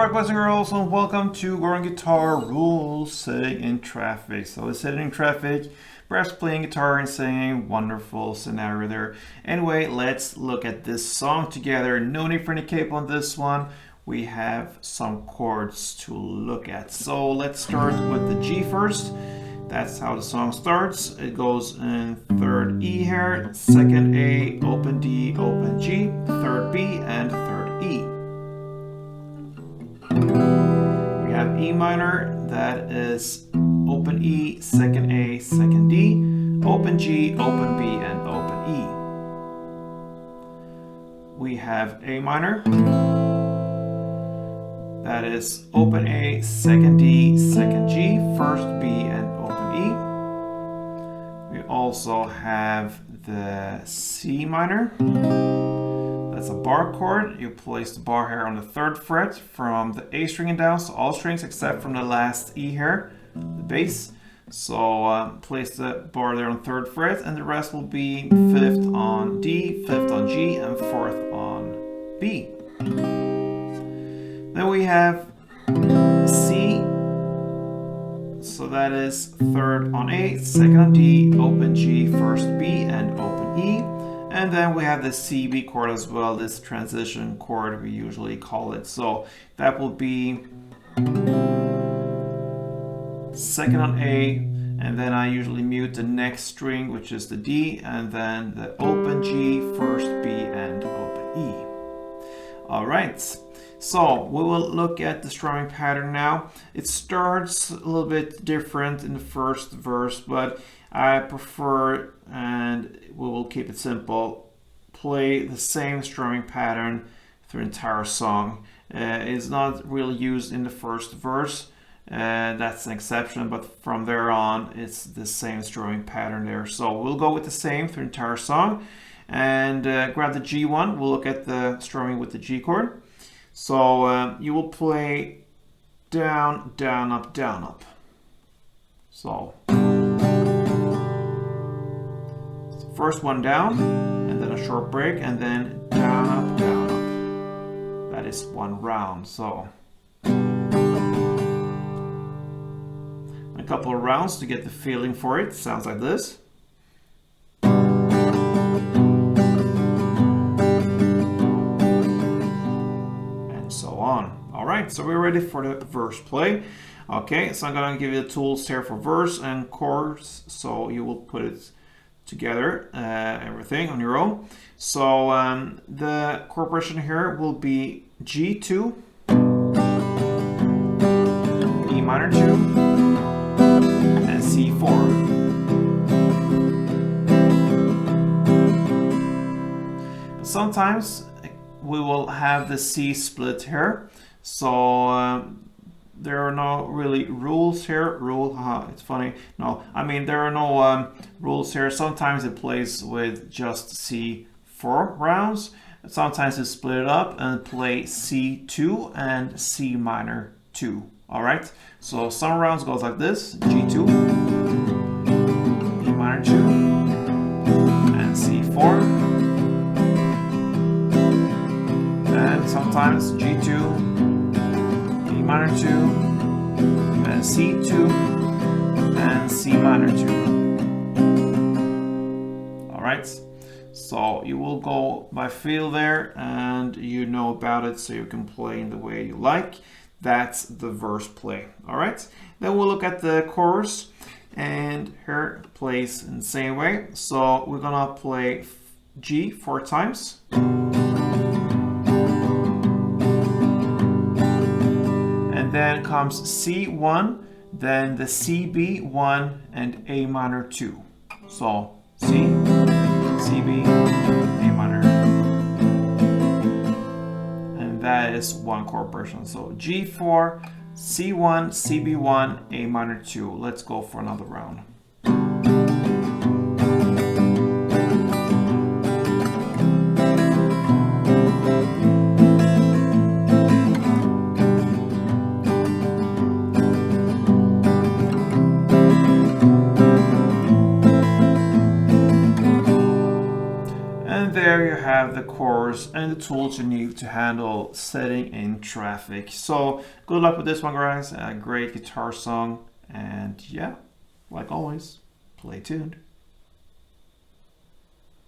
Alright, boys and girls, and welcome to Growing Guitar Rules Sitting in Traffic. So it's sitting in traffic, perhaps playing guitar and singing, wonderful scenario there. Anyway, let's look at this song together. No need for any cape on this one. We have some chords to look at. So let's start with the G first. That's how the song starts. It goes in third E here, second A, open D, open G, third B, and third E. We have E minor, that is open E, second A, second D, open G, open B, and open E. We have A minor, that is open A, second D, second G, first B, and open E. We also have the C minor. That's a bar chord. You place the bar here on the 3rd fret from the A string and down, so all strings except from the last E here, the bass. So place the bar there on 3rd fret, and the rest will be 5th on D, 5th on G, and 4th on B. Then we have C, so that is 3rd on A, 2nd on D, open G, 1st B, and open E. And then we have the C B chord as well, this transition chord we usually call it. So that will be 2nd on A, and then I usually mute the next string, which is the D, and then the open G, 1st B, and open E. All right, so we will look at the strumming pattern now. It starts a little bit different in the first verse, but I prefer, and we will keep it simple, play the same strumming pattern through the entire song. It's not really used in the first verse, that's an exception, but from there on it's the same strumming pattern there. So we'll go with the same through the entire song, and grab the G one. We'll look at the strumming with the G chord. So you will play down, down, up, down, up. So first one down, and then a short break, and then down, up, down, up. That is one round. So a couple of rounds to get the feeling for it. Sounds like this. And so on. All right, so we're ready for the verse play. Okay, so I'm gonna give you the tools here for verse and chords, so you will put it together, everything on your own. So the chord progression here will be G2, E minor 2, and C4. Sometimes we will have the C split here, so there are no really rules here. It's funny. No, I mean there are no rules here. Sometimes it plays with just C4 rounds. Sometimes it's split it up and play C2 and C minor 2. All right. So some rounds goes like this: G2, E minor 2, and C4. And sometimes G2, E minor 2, and C2, and C minor 2. All right, so you will go by feel there, and you know about it, so you can play in the way you like. That's the verse play. All right, then we'll look at the chorus, and here it plays in the same way. So we're gonna play G 4 times. Then comes C1, then the CB1, and A minor 2. So C, CB, A minor. And that is one chord progression. So G4, C1, CB1, A minor 2. Let's go for another round. There you have the chorus course, and the tools you need to handle setting in traffic. So good luck with this one, guys. A great guitar song. And yeah, like always, play tuned.